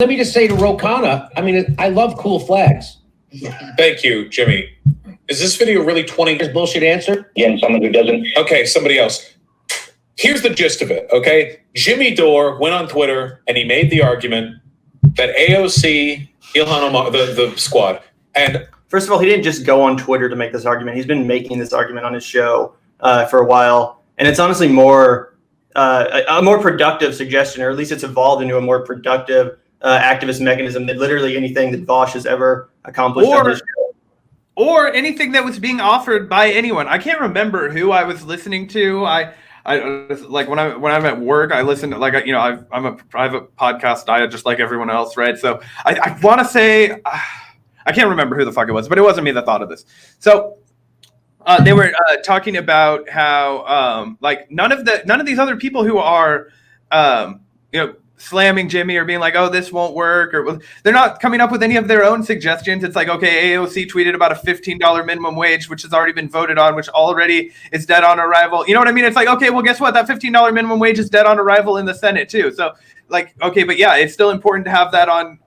Let me just say to Rokana, I mean, I love cool flags. Thank you, Jimmy. Is this video really 20 years bullshit answer? Again, someone who doesn't. Okay, somebody else. Here's the gist of it, okay? Jimmy Dore went on Twitter and he made the argument that AOC, the squad, and first of all, he didn't just go on Twitter to make this argument. He's been making this argument on his show for a while, and it's honestly more a more productive suggestion, or at least it's evolved into a more productive activist mechanism than literally anything that Vaush has ever accomplished on his show. Or anything that was being offered by anyone. I can't remember who I was listening to. I like when I'm at work, I listen to, like, you know, I'm a private podcast diet just like everyone else, right? So I want to say I can't remember who the fuck it was, but it wasn't me that thought of this. So they were talking about how like none of these other people who are you know, slamming Jimmy or being like, oh, this won't work, or they're not coming up with any of their own suggestions. It's like, okay, AOC tweeted about a $15 minimum wage, which has already been voted on, which already is dead on arrival. You know what I mean? It's like, okay, well, guess what? That $15 minimum wage is dead on arrival in the Senate too. So like, okay, but yeah, it's still important to have that on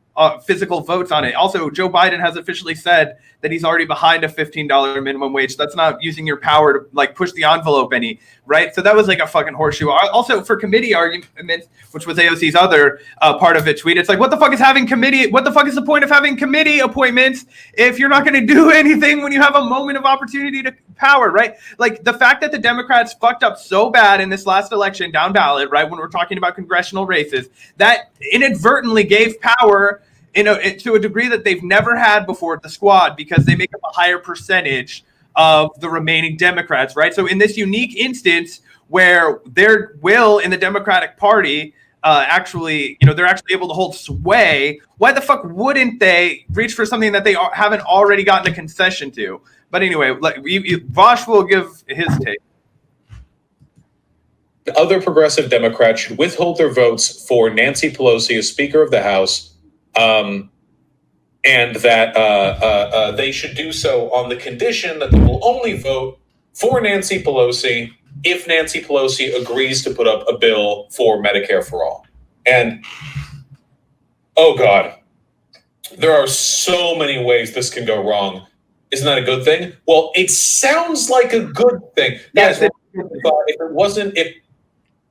physical votes on it. Also, Joe Biden has officially said that he's already behind a $15 minimum wage. That's not using your power to like push the envelope any, right? So that was like a fucking horseshoe. Also, for committee arguments, which was AOC's other part of it tweet, it's like, what the fuck is having committee? What the fuck is the point of having committee appointments if you're not going to do anything when you have a moment of opportunity to power, right? Like the fact that the Democrats fucked up so bad in this last election down ballot, right, when we're talking about congressional races, that inadvertently gave power to a degree that they've never had before at the squad, because they make up a higher percentage of the remaining Democrats, right? So in this unique instance where their will in the Democratic Party actually, you know, they're actually able to hold sway, why the fuck wouldn't they reach for something that they haven't already gotten a concession to? But anyway, like, Vaush will give his take. Other progressive Democrats should withhold their votes for Nancy Pelosi as Speaker of the House, and that they should do so on the condition that they will only vote for Nancy Pelosi if Nancy Pelosi agrees to put up a bill for Medicare for all. And, oh God, there are so many ways this can go wrong. Isn't that a good thing? Well, it sounds like a good thing. Yes, if it wasn't,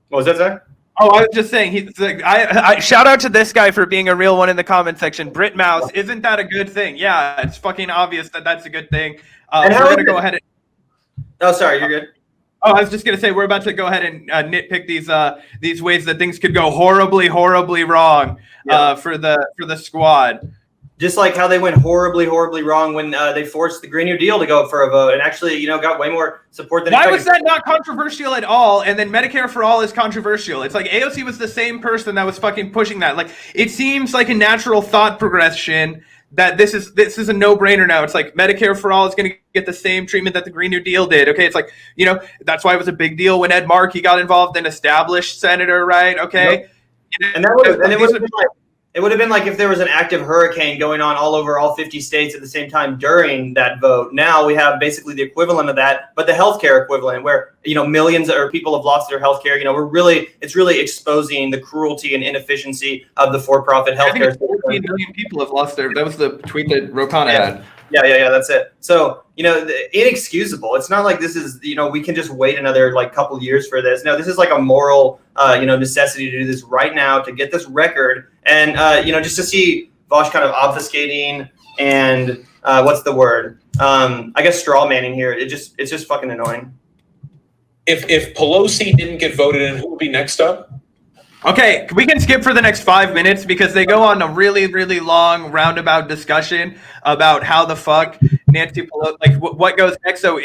What was that, Zach? Oh, I was just saying, I shout out to this guy for being a real one in the comment section. Brit Mouse, isn't that a good thing? Yeah, it's fucking obvious that that's a good thing. We're going to go ahead and... Oh, sorry, you're good. Oh, I was just going to say, we're about to go ahead and nitpick these ways that things could go horribly, horribly wrong for the squad. Just like how they went horribly, horribly wrong when they forced the Green New Deal to go up for a vote and actually, you know, got way more support than expected. Why was that not controversial at all? And then Medicare for all is controversial. It's like AOC was the same person that was fucking pushing that. Like, it seems like a natural thought progression that this is a no-brainer now. It's like Medicare for all is going to get the same treatment that the Green New Deal did. Okay, it's like, you know, that's why it was a big deal when Ed Markey got involved, an established senator, right? Okay, yep. And it would have been like if there was an active hurricane going on all over all 50 states at the same time during that vote. Now we have basically the equivalent of that, but the healthcare equivalent, where, you know, millions of people have lost their healthcare. You know, it's really exposing the cruelty and inefficiency of the for-profit healthcare system. 14 million people have lost their. That was the tweet that Rokana had. Yeah, that's it. So, you know, inexcusable. It's not like this is, you know, we can just wait another like couple years for this. No, this is like a moral, you know, necessity to do this right now, to get this record, and you know, just to see Vaush kind of obfuscating and what's the word? I guess straw manning here. It's just fucking annoying. If Pelosi didn't get voted in, who would be next up? Okay, we can skip for the next 5 minutes because they go on a really, really long roundabout discussion about how the fuck Nancy Pelosi, like what goes next. So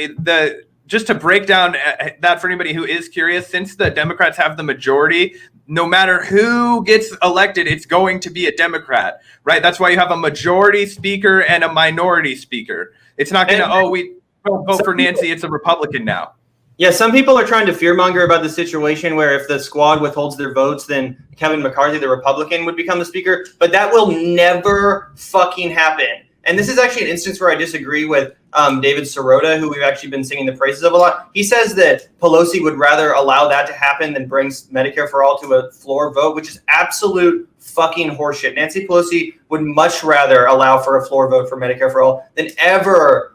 just to break down that for anybody who is curious, since the Democrats have the majority, no matter who gets elected, it's going to be a Democrat, right? That's why you have a majority speaker and a minority speaker. It's not going to, we vote for Nancy, it's a Republican now. Yeah, some people are trying to fearmonger about the situation where if the squad withholds their votes, then Kevin McCarthy, the Republican, would become the speaker. But that will never fucking happen. And this is actually an instance where I disagree with David Sirota, who we've actually been singing the praises of a lot, he says that Pelosi would rather allow that to happen than bring Medicare for all to a floor vote, which is absolute fucking horseshit. Nancy Pelosi would much rather allow for a floor vote for Medicare for all than ever,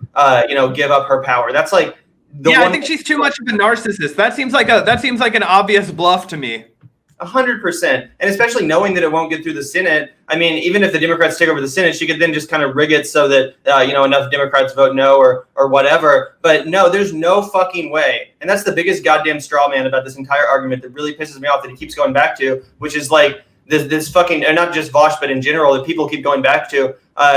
give up her power. That's like I think she's too much of a narcissist. That seems like an obvious bluff to me. 100%, and especially knowing that it won't get through the Senate. I mean, even if the Democrats take over the Senate, she could then just kind of rig it so that enough Democrats vote no or whatever. But no, there's no fucking way, and that's the biggest goddamn straw man about this entire argument that really pisses me off that he keeps going back to, which is like this fucking, and not just Vaush, but in general that people keep going back to,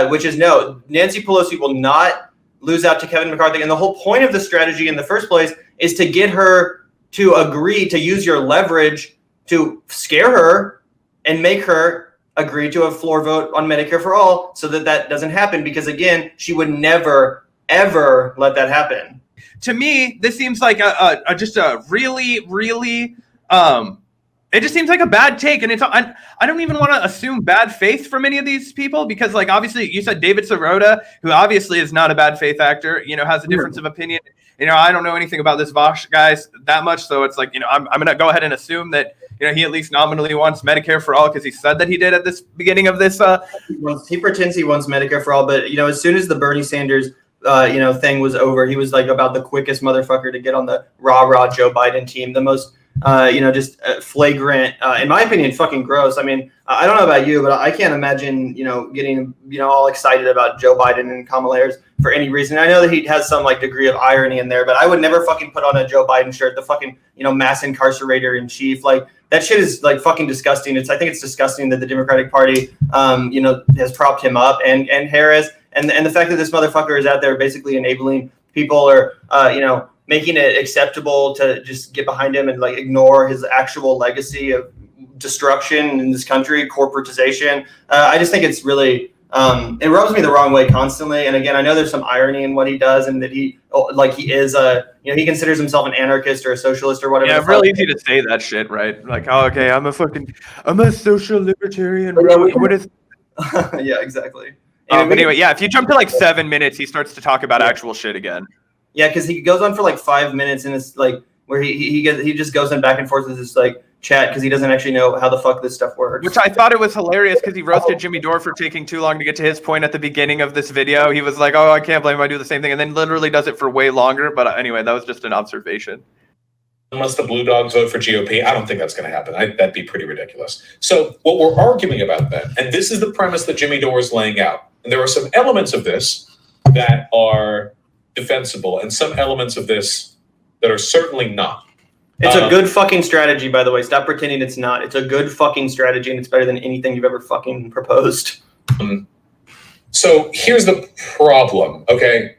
which is no, Nancy Pelosi will not lose out to Kevin McCarthy, and the whole point of the strategy in the first place is to get her to agree to use your leverage to scare her and make her agree to a floor vote on Medicare for all so that doesn't happen, because again, she would never, ever let that happen. To me, this seems like just a really, really, it just seems like a bad take. And I don't even want to assume bad faith from any of these people, because like, obviously you said David Sirota, who obviously is not a bad faith actor, has a difference of opinion. I don't know anything about this Vaush guys that much. So it's like, I'm going to go ahead and assume that, he at least nominally wants Medicare for all because he said that he did at this beginning of this. He pretends he wants Medicare for all, but as soon as the Bernie Sanders, thing was over, he was like about the quickest motherfucker to get on the rah Joe Biden team. The most, just flagrant, in my opinion, fucking gross. I mean, I don't know about you, but I can't imagine, getting, all excited about Joe Biden and Kamala Harris for any reason. I know that he has some like degree of irony in there, but I would never fucking put on a Joe Biden shirt, the fucking, mass incarcerator in chief. Like, that shit is like fucking disgusting. I think it's disgusting that the Democratic Party, has propped him up and Harris, and the fact that this motherfucker is out there basically enabling people or, making it acceptable to just get behind him and like ignore his actual legacy of destruction in this country, corporatization. I just think it's really, it rubs me the wrong way constantly. And again, I know there's some irony in what he does, and that he is he considers himself an anarchist or a socialist or whatever. Yeah, it's really easy to say that shit, right? Like, oh, okay, I'm a social libertarian. What is? Yeah, exactly. But anyway, if you jump to like 7 minutes, he starts to talk about actual shit again. Yeah, because he goes on for like 5 minutes, and it's like where he just goes on back and forth with this like chat because he doesn't actually know how the fuck this stuff works. Which I thought it was hilarious because he roasted Jimmy Dore for taking too long to get to his point at the beginning of this video. He was like, "Oh, I can't blame him. I do the same thing," and then literally does it for way longer. But anyway, that was just an observation. Unless the Blue Dogs vote for GOP, I don't think that's going to happen. That'd be pretty ridiculous. So what we're arguing about then, and this is the premise that Jimmy Dore is laying out, and there are some elements of this that are defensible and some elements of this that are certainly not. It's a good fucking strategy, by the way. Stop pretending it's not. It's a good fucking strategy, and it's better than anything you've ever fucking proposed. So here's the problem, okay?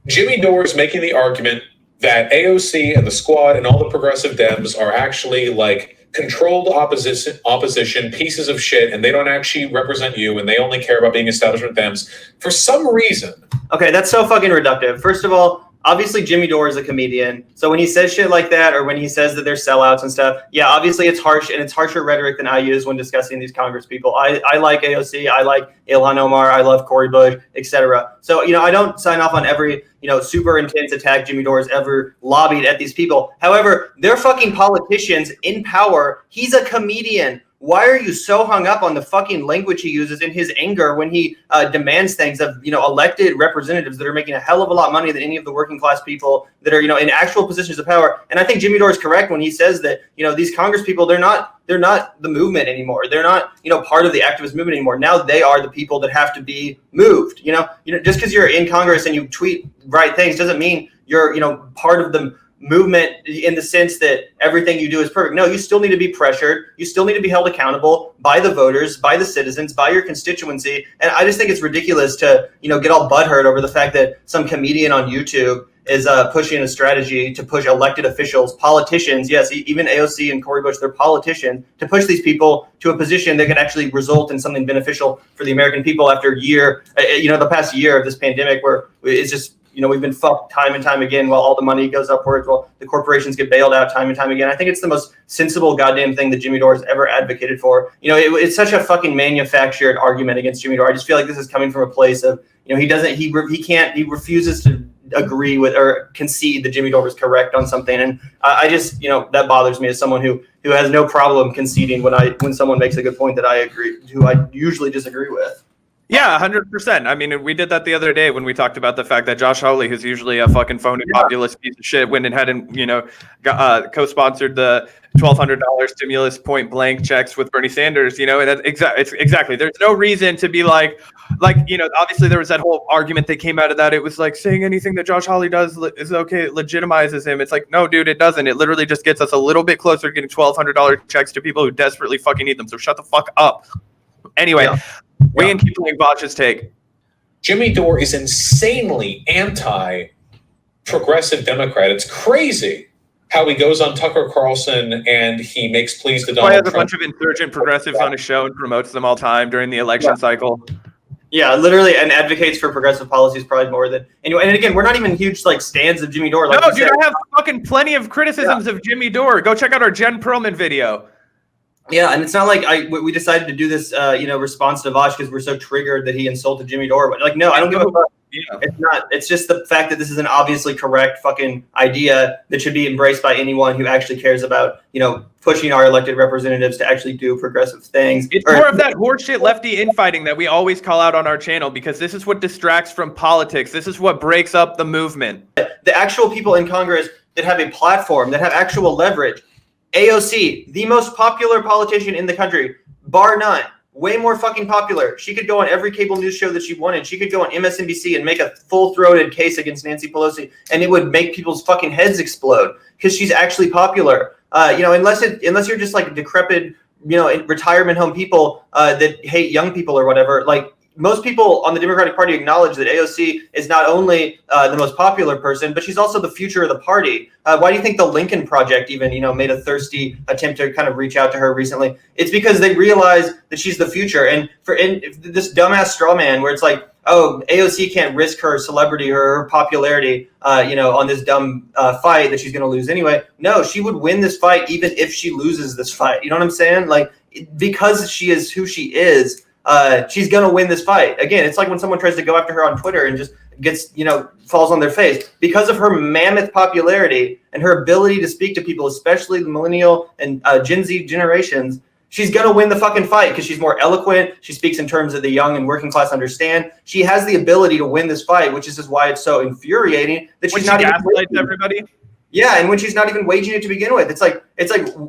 Jimmy Dore is making the argument that AOC and the Squad and all the progressive Dems are actually like controlled opposition pieces of shit, and they don't actually represent you, and they only care about being establishment Dems for some reason. Okay, that's so fucking reductive. First of all, obviously Jimmy Dore is a comedian, so when he says shit like that, or when he says that they're sellouts and stuff, yeah, obviously it's harsh, and it's harsher rhetoric than I use when discussing these Congress people. I like AOC, I like Ilhan Omar, I love Cori Bush, etc. So, I don't sign off on every, super intense attack Jimmy Dore has ever lobbied at these people. However, they're fucking politicians in power. He's a comedian. Why are you so hung up on the fucking language he uses in his anger when he demands things of, elected representatives that are making a hell of a lot of money than any of the working class people that are, in actual positions of power? And I think Jimmy Dore is correct when he says that, these Congress people, they're not the movement anymore. They're not, part of the activist movement anymore. Now they are the people that have to be moved. Just because you're in Congress and you tweet right things doesn't mean you're, part of the movement in the sense that everything you do is perfect. No, you still need to be pressured. You still need to be held accountable by the voters, by the citizens, by your constituency. And I just think it's ridiculous to, get all butthurt over the fact that some comedian on YouTube is pushing a strategy to push elected officials, politicians, yes, even AOC and Cori Bush, they're politicians, to push these people to a position that could actually result in something beneficial for the American people after a year, the past year of this pandemic where it's just we've been fucked time and time again while all the money goes upwards, while the corporations get bailed out time and time again. I think it's the most sensible goddamn thing that Jimmy Dore has ever advocated for. It's such a fucking manufactured argument against Jimmy Dore. I just feel like this is coming from a place of, he refuses to agree with or concede that Jimmy Dore was correct on something. And I just, that bothers me as someone who has no problem conceding when someone makes a good point that I usually disagree with. Yeah, 100%. I mean, we did that the other day when we talked about the fact that Josh Hawley, who's usually a fucking phony populist piece of shit, went and had co-sponsored the $1,200 stimulus point blank checks with Bernie Sanders. And that's exactly. There's no reason to be like, obviously there was that whole argument that came out of that. It was like saying anything that Josh Hawley does is okay. It legitimizes him. It's like, no, dude, it doesn't. It literally just gets us a little bit closer to getting $1,200 checks to people who desperately fucking need them. So shut the fuck up. Anyway. Yeah. We can keep playing Vaush's take. Jimmy Dore is insanely anti-progressive Democrat. It's crazy how he goes on Tucker Carlson and he makes pleas to Donald Trump. He has a bunch of insurgent progressives on his show and promotes them all the time during the election cycle. Yeah, literally, and advocates for progressive policies probably more than anyway. And again, we're not even huge stands of Jimmy Dore. No, dude, I have fucking plenty of criticisms of Jimmy Dore. Go check out our Jen Perlman video. Yeah, and it's not like we decided to do this, response to Vaush because we're so triggered that he insulted Jimmy Dore. But no, I don't give a fuck. Yeah. It's not. It's just the fact that this is an obviously correct fucking idea that should be embraced by anyone who actually cares about, pushing our elected representatives to actually do progressive things. It's more of that horseshit lefty infighting that we always call out on our channel because this is what distracts from politics. This is what breaks up the movement. The actual people in Congress that have a platform, that have actual leverage. AOC, the most popular politician in the country, bar none, way more fucking popular. She could go on every cable news show that she wanted. She could go on MSNBC and make a full-throated case against Nancy Pelosi, and it would make people's fucking heads explode because she's actually popular. Unless you're just like decrepit, retirement home people that hate young people or whatever, like. Most people on the Democratic Party acknowledge that AOC is not only the most popular person, but she's also the future of the party. Why do you think the Lincoln Project even, made a thirsty attempt to kind of reach out to her recently? It's because they realize that she's the future. And this dumbass straw man where it's like, oh, AOC can't risk her celebrity or her popularity, on this dumb fight that she's going to lose anyway. No, she would win this fight even if she loses this fight. You know what I'm saying? Like, because she is who she is. She's going to win this fight. Again, it's like when someone tries to go after her on Twitter and just gets, falls on their face. Because of her mammoth popularity and her ability to speak to people, especially the millennial and Gen Z generations, she's going to win the fucking fight because she's more eloquent. She speaks in terms that the young and working class understand. She has the ability to win this fight, which is just why it's so infuriating that she's not even gaslights everybody. Yeah, and when she's not even waging it to begin with, it's like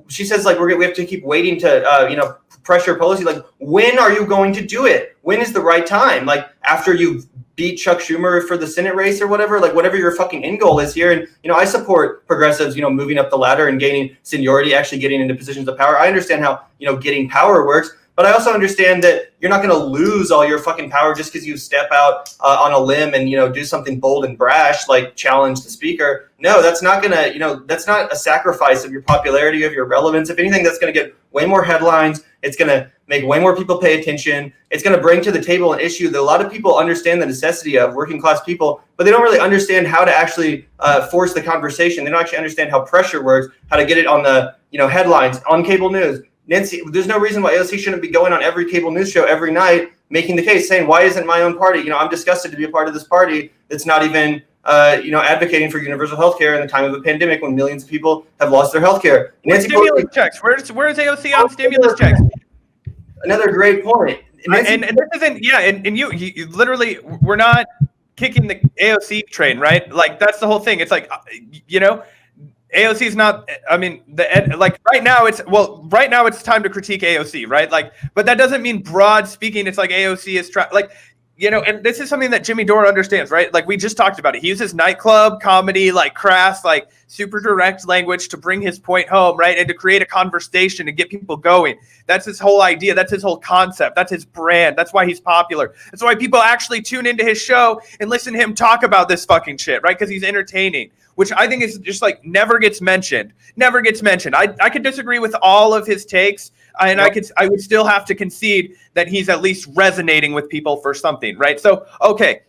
she says like we have to keep waiting to pressure Pelosi. Like, when are you going to do it? When is the right time? Like, after you beat Chuck Schumer for the Senate race or whatever, like whatever your fucking end goal is here. And I support progressives, moving up the ladder and gaining seniority, actually getting into positions of power. I understand how getting power works. But I also understand that you're not going to lose all your fucking power just because you step out on a limb and, do something bold and brash, like challenge the speaker. No, that's not going to, that's not a sacrifice of your popularity, of your relevance. If anything, that's going to get way more headlines. It's going to make way more people pay attention. It's going to bring to the table an issue that a lot of people understand the necessity of, working class people, but they don't really understand how to actually force the conversation. They don't actually understand how pressure works, how to get it on the, headlines, on cable news. Nancy, there's no reason why AOC shouldn't be going on every cable news show every night, making the case, saying, why isn't my own party? I'm disgusted to be a part of this party that's not even, advocating for universal health care in the time of a pandemic when millions of people have lost their health care. Nancy stimulus checks. Where's AOC on stimulus checks? Another great point. And this isn't, and you literally, we're not kicking the AOC train, right? Like, that's the whole thing. It's like, AOC is not, right now it's time to critique AOC, right? Like, but that doesn't mean broad speaking. It's like AOC is and this is something that Jimmy Dore understands, right? Like, we just talked about it. He uses nightclub comedy, like crass, like super direct language to bring his point home, right? And to create a conversation and get people going. That's his whole idea. That's his whole concept. That's his brand. That's why he's popular. That's why people actually tune into his show and listen to him talk about this fucking shit, right? Because he's entertaining, which I think is just like never gets mentioned. I could disagree with all of his takes, and I would still have to concede that he's at least resonating with people for something, right? So, okay.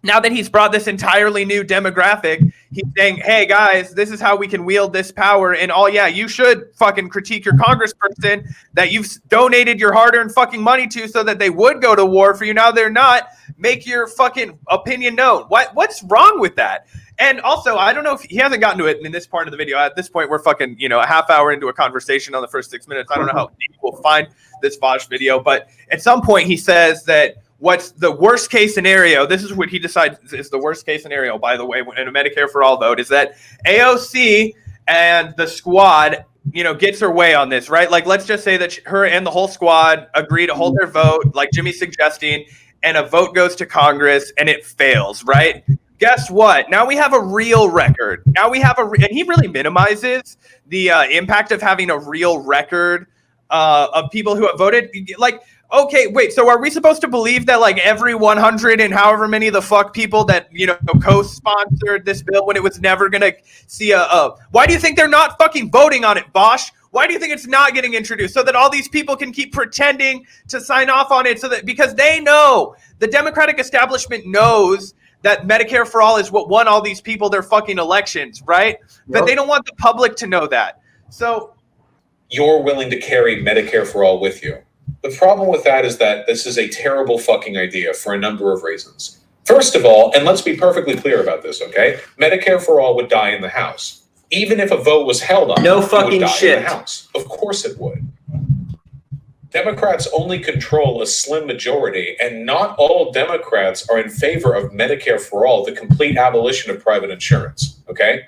now that he's brought this entirely new demographic, he's saying, hey, guys, this is how we can wield this power. And you should fucking critique your congressperson that you've donated your hard-earned fucking money to so that they would go to war for you. Now they're not. Make your fucking opinion known. What's wrong with that? And also, I don't know if he hasn't gotten to it in this part of the video. At this point, we're fucking, a half hour into a conversation on the first 6 minutes. I don't know how deep we'll find this Vaush video, but at some point he says that what's the worst case scenario, this is what he decides is the worst case scenario, by the way, in a Medicare for All vote, is that AOC and the squad, gets her way on this, right? Like, let's just say that her and the whole squad agree to hold their vote, like Jimmy's suggesting, and a vote goes to Congress and it fails, right? Guess what? Now we have a real record. Now we have and he really minimizes the impact of having a real record of people who have voted. Like, okay, wait, so are we supposed to believe that like every 100 and however many the fuck people that, co-sponsored this bill when it was never going to see why do you think they're not fucking voting on it, Vaush? Why do you think it's not getting introduced? So that all these people can keep pretending to sign off on it because they know, the Democratic establishment knows that Medicare for All is what won all these people their fucking elections, right? Yep. But they don't want the public to know that. So you're willing to carry Medicare for All with you. The problem with that is that this is a terrible fucking idea for a number of reasons. First of all, and let's be perfectly clear about this, okay? Medicare for All would die in the House. Even if a vote was held on no it, fucking it would die shit in the House. Of course it would. Democrats only control a slim majority, and not all Democrats are in favor of Medicare for All, the complete abolition of private insurance, okay?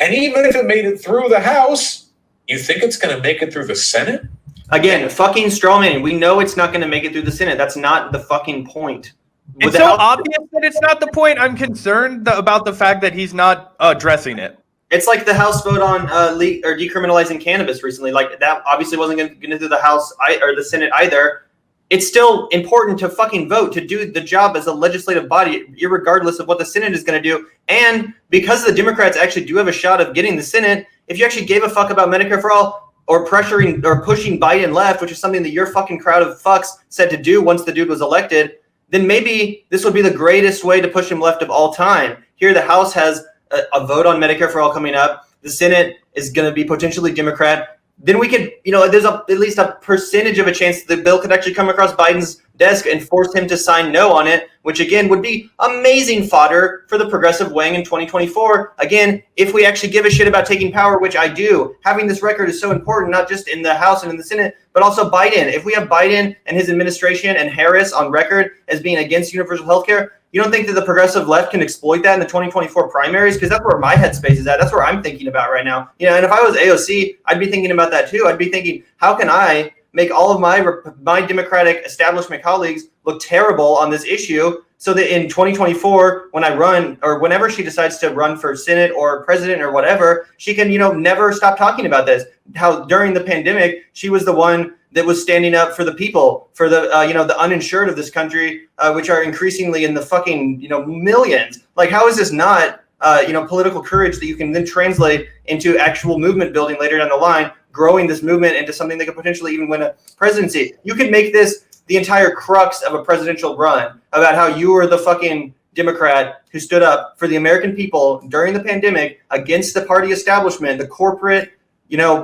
And even if it made it through the House, you think it's going to make it through the Senate? Again, fucking strawman. We know it's not going to make it through the Senate. That's not the fucking point. It's so obvious that it's not the point. I'm concerned about the fact that he's not addressing it. It's like the House vote on decriminalizing cannabis recently. Like, that obviously wasn't going to do the House or the Senate either. It's still important to fucking vote, to do the job as a legislative body, irregardless of what the Senate is going to do. And because the Democrats actually do have a shot of getting the Senate, if you actually gave a fuck about Medicare for All or pressuring or pushing Biden left, which is something that your fucking crowd of fucks said to do once the dude was elected, then maybe this would be the greatest way to push him left of all time. Here, the House has a vote on Medicare for All coming up. The Senate is going to be potentially Democrat. Then we could, there's at least a percentage of a chance that the bill could actually come across Biden's desk and force him to sign no on it, which again would be amazing fodder for the progressive wing in 2024. Again, if we actually give a shit about taking power, which I do, having this record is so important, not just in the House and in the Senate, but also Biden. If we have Biden and his administration and Harris on record as being against universal health care, you don't think that the progressive left can exploit that in the 2024 primaries? Because that's where my headspace is at. That's where I'm thinking about right now. And if I was AOC, I'd be thinking about that too. I'd be thinking, how can I make all of my Democratic establishment colleagues look terrible on this issue so that in 2024, when I run, or whenever she decides to run for Senate or president or whatever, she can, never stop talking about this. How during the pandemic, she was the one that was standing up for the people, for the, the uninsured of this country, which are increasingly in the fucking, millions. Like, how is this not, political courage that you can then translate into actual movement building later down the line, growing this movement into something that could potentially even win a presidency? You could make this the entire crux of a presidential run about how you were the fucking Democrat who stood up for the American people during the pandemic against the party establishment, the corporate,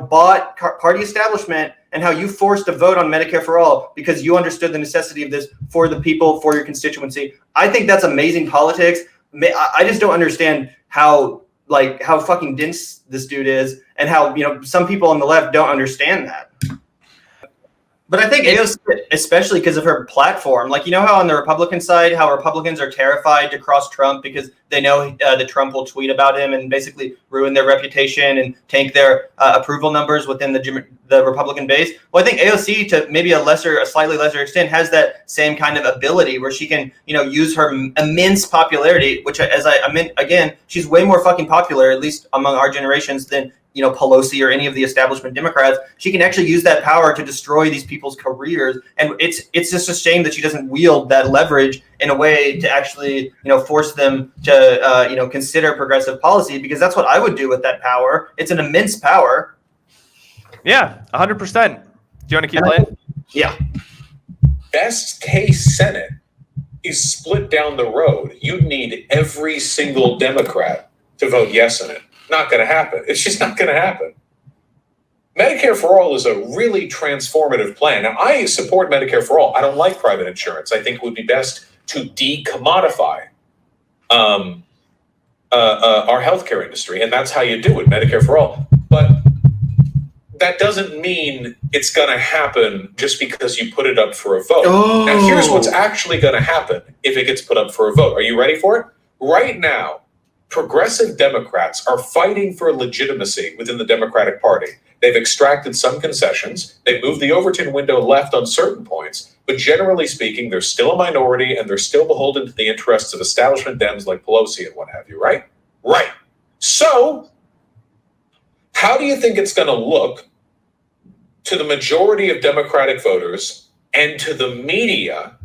bought party establishment, and how you forced a vote on Medicare for All because you understood the necessity of this for the people, for your constituency. I think that's amazing politics. I just don't understand how fucking dense this dude is, and how, some people on the left don't understand that. But I think AOC, especially because of her platform, like, how on the Republican side, how Republicans are terrified to cross Trump because they know that Trump will tweet about him and basically ruin their reputation and tank their approval numbers within the Republican base. Well, I think AOC, to maybe a slightly lesser extent, has that same kind of ability where she can, use her immense popularity, which, as I meant, again, she's way more fucking popular, at least among our generations, than Pelosi or any of the establishment Democrats. She can actually use that power to destroy these people's careers. And it's just a shame that she doesn't wield that leverage in a way to actually, force them to, consider progressive policy, because that's what I would do with that power. It's an immense power. Yeah, 100%. Do you want to keep playing? Yeah. Best case Senate. is split down the road. You'd need every single Democrat to vote yes on it. Not going to happen. It's just not going to happen. Medicare for All is a really transformative plan. Now, I support Medicare for All. I don't like private insurance. I think it would be best to decommodify our healthcare industry, and that's how you do it, Medicare for All. But that doesn't mean it's going to happen just because you put it up for a vote. Oh. Now, here's what's actually going to happen if it gets put up for a vote. Are you ready for it? Right now, progressive Democrats are fighting for legitimacy within the Democratic Party. They've extracted some concessions. They've moved the Overton window left on certain points. But generally speaking, they're still a minority and they're still beholden to the interests of establishment Dems like Pelosi and what have you, right? Right. So, how do you think it's going to look to the majority of Democratic voters and to the media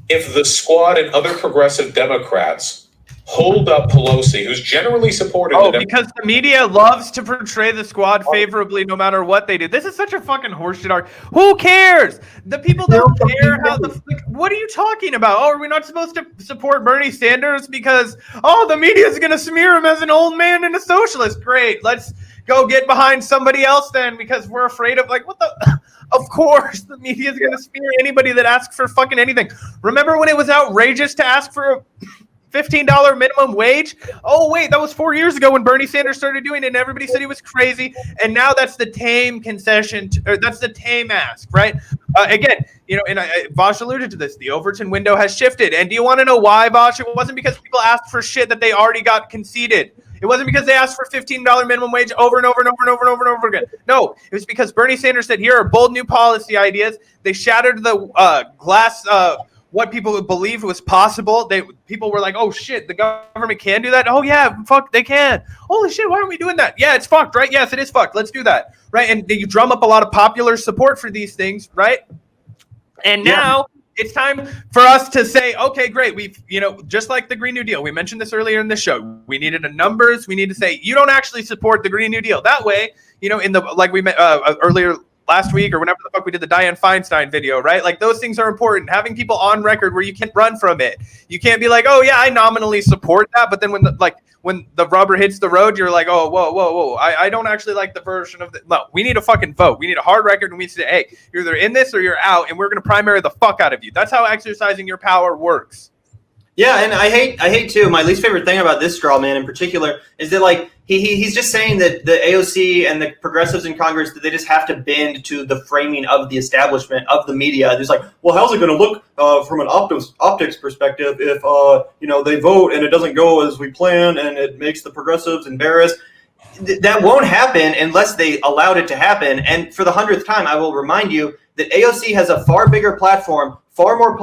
if the Squad and other progressive Democrats hold up Pelosi, who's generally supported? Because the media loves to portray the Squad favorably no matter what they do. This is such a fucking horseshit argument. Who cares? The people don't care how what are you talking about? Oh, are we not supposed to support Bernie Sanders because, the media is going to smear him as an old man and a socialist? Great. Let's go get behind somebody else then because we're afraid of, what the... Of course, the media is going to smear anybody that asks for fucking anything. Remember when it was outrageous to ask for a $15 minimum wage? Oh, wait, that was 4 years ago when Bernie Sanders started doing it and everybody said he was crazy. And now that's the tame concession, or that's the tame ask, right? Again, and Vaush alluded to this. The Overton window has shifted. And do you want to know why, Vaush? It wasn't because people asked for shit that they already got conceded. It wasn't because they asked for $15 minimum wage over and over and over and over and over and over again. No, it was because Bernie Sanders said, here are bold new policy ideas. They shattered the glass, what people would believe was possible. People were like, oh shit, the government can do that? Oh yeah, fuck, they can. Holy shit, why aren't we doing that? Yeah, it's fucked, right? Yes, it is fucked. Let's do that, right? And you drum up a lot of popular support for these things, right? And now it's time for us to say, okay, great. We've, just like the Green New Deal, we mentioned this earlier in the show. We needed numbers. We need to say, you don't actually support the Green New Deal. That way, like we met earlier last week or whenever the fuck we did the Dianne Feinstein video, right? Like those things are important. Having people on record where you can't run from it. You can't be like, oh yeah, I nominally support that. But then when the rubber hits the road, you're like, oh, whoa. I don't actually like the version of the. No, we need a fucking vote. We need a hard record, and we say, hey, you're either in this or you're out, and we're going to primary the fuck out of you. That's how exercising your power works. Yeah, and I hate too. My least favorite thing about this straw man in particular is that he's just saying that the AOC and the progressives in Congress, that they just have to bend to the framing of the establishment of the media. There's well, how's it going to look from an optics perspective if they vote and it doesn't go as we plan and it makes the progressives embarrassed? That won't happen unless they allowed it to happen. And for the 100th time, I will remind you that AOC has a far bigger platform, far more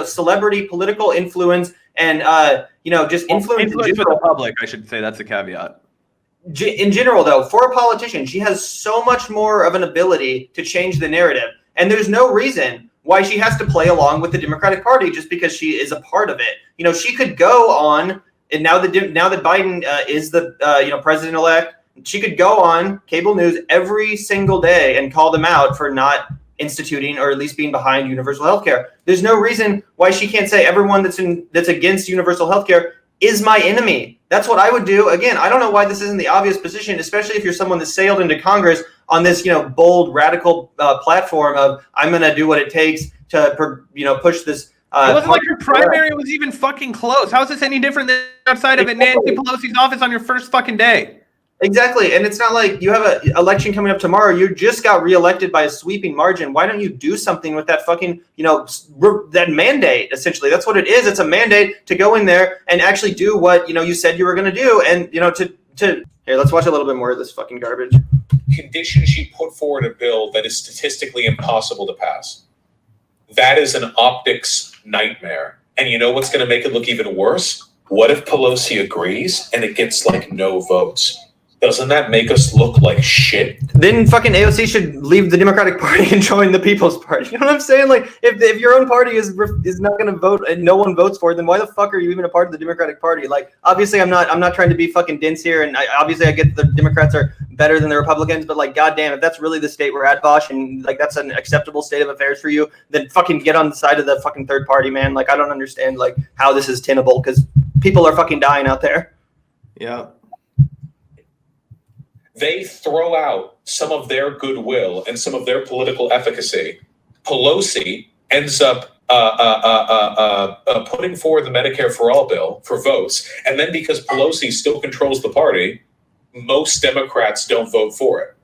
celebrity political influence, and just influence with the public. I should say that's a caveat. In general, though, for a politician, she has so much more of an ability to change the narrative, and there's no reason why she has to play along with the Democratic Party just because she is a part of it. She could go on, and now that Biden is the president-elect, she could go on cable news every single day and call them out for not instituting or at least being behind universal health care. There's no reason why she can't say everyone that's against universal health care is my enemy. That's what I would do. Again, I don't know why this isn't the obvious position, especially if you're someone that sailed into Congress on this, bold, radical platform of I'm going to do what it takes to, push this. It wasn't like your primary was even fucking close. How is this any different than outside of Nancy Pelosi's office on your first fucking day? Exactly. And it's not like you have an election coming up tomorrow. You just got reelected by a sweeping margin. Why don't you do something with that fucking, that mandate, essentially? That's what it is. It's a mandate to go in there and actually do what, you said you were going to do. And, here, let's watch a little bit more of this fucking garbage. Condition she put forward a bill that is statistically impossible to pass. That is an optics nightmare. And you know what's going to make it look even worse? What if Pelosi agrees and it gets no votes? Doesn't that make us look like shit? Then fucking AOC should leave the Democratic Party and join the People's Party. You know what I'm saying? Like, if your own party is not going to vote and no one votes for it, then why the fuck are you even a part of the Democratic Party? Like, obviously, I'm not trying to be fucking dense here, and I get the Democrats are better than the Republicans, but like, goddamn, if that's really the state we're at, Vaush, and like that's an acceptable state of affairs for you, then fucking get on the side of the fucking third party, man. Like, I don't understand like how this is tenable because people are fucking dying out there. Yeah. They throw out some of their goodwill and some of their political efficacy. Pelosi ends up putting forward the Medicare for All bill for votes. And then because Pelosi still controls the party, most Democrats don't vote for it.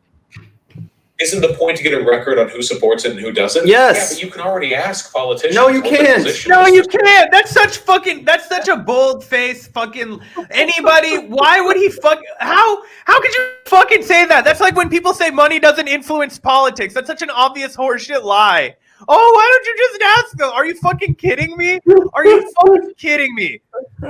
Isn't the point to get a record on who supports it and who doesn't? Yes. Yeah, but you can already ask politicians. No, you what their can't. position No, is. you can't. That's such a bold face fucking anybody. Why would he how could you fucking say that? That's like when people say money doesn't influence politics. That's such an obvious horseshit lie. Oh, why don't you just ask them? Are you fucking kidding me? Are you fucking kidding me?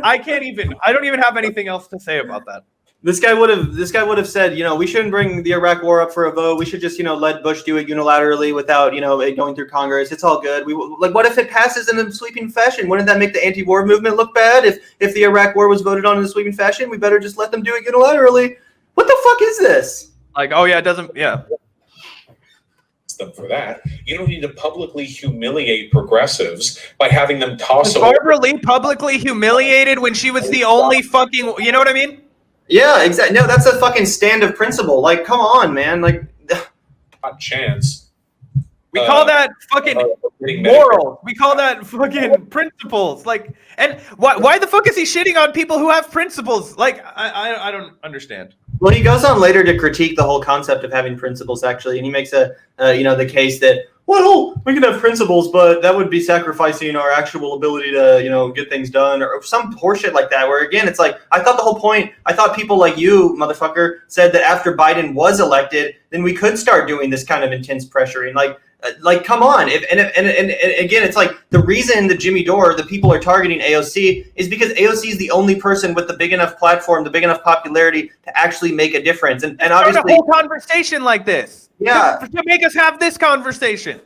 I don't even have anything else to say about that. This guy would have said, we shouldn't bring the Iraq war up for a vote. We should just, let Bush do it unilaterally without, it going through Congress. It's all good. What if it passes in a sweeping fashion? Wouldn't that make the anti-war movement look bad? If the Iraq war was voted on in a sweeping fashion, we better just let them do it unilaterally. What the fuck is this? Like, oh yeah, it doesn't, yeah. Them for that. You don't need to publicly humiliate progressives by having them toss Was away. Barbara Lee publicly humiliated when she was the only fucking, you know what I mean? Yeah, exactly. No, that's a fucking stand of principle. Like, come on, man. Like, Not chance. We call that fucking moral. We call that fucking principles. Like, and why the fuck is he shitting on people who have principles? Like, I don't understand. Well, he goes on later to critique the whole concept of having principles, actually, and he makes the case that, well, we can have principles, but that would be sacrificing our actual ability to, get things done, or some horseshit like that. Where again, it's like I thought people like you, motherfucker, said that after Biden was elected, then we could start doing this kind of intense pressuring. Like, come on. And again, it's like the reason that Jimmy Dore, the people are targeting AOC is because AOC is the only person with the big enough platform, the big enough popularity to actually make a difference. And obviously, a whole conversation like this. Yeah. To make us have this conversation.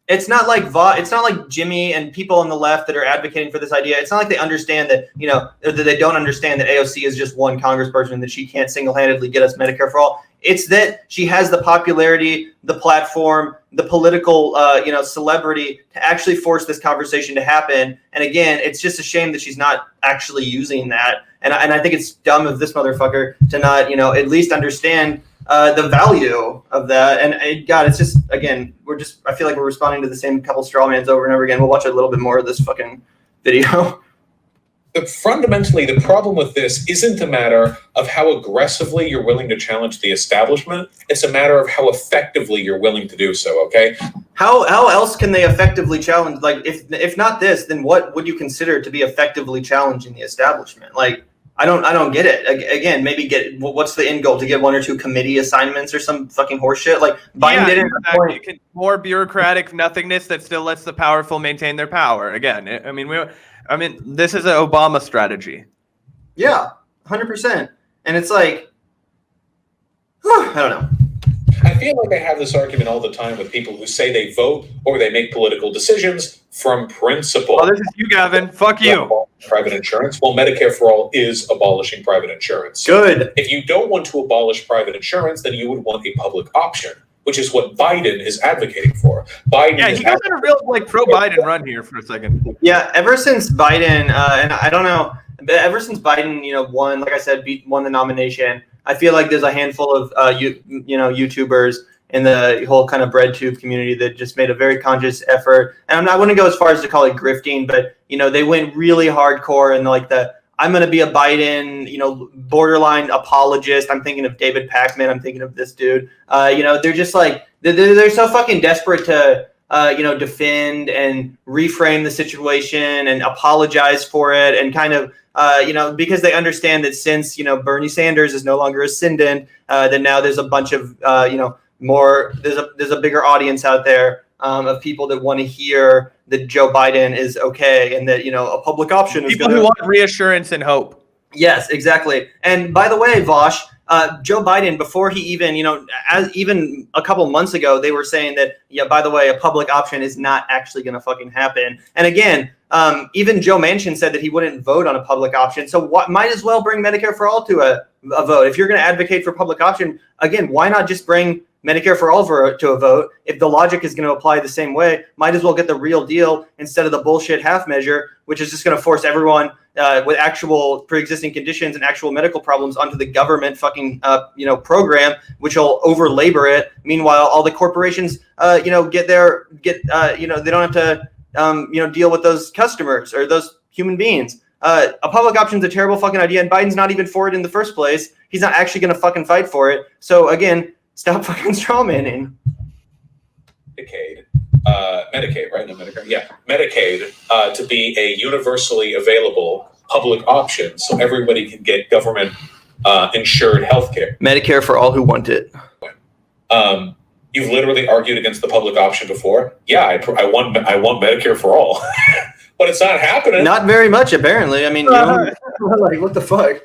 It's not like Jimmy and people on the left that are advocating for this idea. It's not like they understand that, that they don't understand that AOC is just one congressperson and that she can't single-handedly get us Medicare for all. It's that she has the popularity, the platform, the political, celebrity to actually force this conversation to happen. And again, it's just a shame that she's not actually using that. And I think it's dumb of this motherfucker to not, at least understand the value of that. And God, it's just, again, I feel like we're responding to the same couple straw mans over and over again. We'll watch a little bit more of this fucking video. But fundamentally, the problem with this isn't a matter of how aggressively you're willing to challenge the establishment. It's a matter of how effectively you're willing to do so, okay? How else can they effectively challenge? Like, if not this, then what would you consider to be effectively challenging the establishment? Like, I don't get it. Again, maybe what's the end goal? To get one or two committee assignments or some fucking horseshit? Like, Biden did it. More bureaucratic nothingness that still lets the powerful maintain their power. Again, I mean, this is an Obama strategy. Yeah, 100%. And it's like, I don't know. I feel like I have this argument all the time with people who say they vote or they make political decisions from principle. Oh, this is you, Gavin. Fuck you. Private insurance. Well, Medicare for All is abolishing private insurance. Good. If you don't want to abolish private insurance, then you would want a public option, which is what Biden is advocating for. He goes on a real pro-Biden run here for a second. Yeah, ever since Biden, and I don't know, but ever since Biden, won, like I said, won the nomination, I feel like there's a handful of YouTubers in the whole kind of breadtube community that just made a very conscious effort. And I wouldn't go as far as to call it grifting, but they went really hardcore and like I'm going to be a Biden, borderline apologist. I'm thinking of David Pakman. I'm thinking of this dude. They're just like, they're so fucking desperate to, defend and reframe the situation and apologize for it. And kind of, because they understand that since, Bernie Sanders is no longer ascendant, then now there's a bunch of, there's a bigger audience out there of people that want to hear that Joe Biden is okay and that, a public option is people who want reassurance and hope. Yes, exactly. And by the way, Vaush, Joe Biden, before he even, even a couple months ago, they were saying that, yeah, by the way, a public option is not actually going to fucking happen. And again, even Joe Manchin said that he wouldn't vote on a public option. So might as well bring Medicare for all to a vote. If you're going to advocate for public option, again, why not just bring Medicare for all to a vote? If the logic is going to apply the same way, might as well get the real deal instead of the bullshit half measure, which is just going to force everyone with actual pre-existing conditions and actual medical problems onto the government fucking program, which will over labor it. Meanwhile, all the corporations they don't have to deal with those customers or those human beings. A public option is a terrible fucking idea, and Biden's not even for it in the first place. He's not actually going to fucking fight for it. So again, stop fucking strawmanning. Medicaid, right? No, Medicare. Yeah, Medicaid to be a universally available public option, so everybody can get government insured health care. Medicare for all who want it. You've literally argued against the public option before. Yeah, I want Medicare for all, but it's not happening. Not very much, apparently. I mean, like, what the fuck?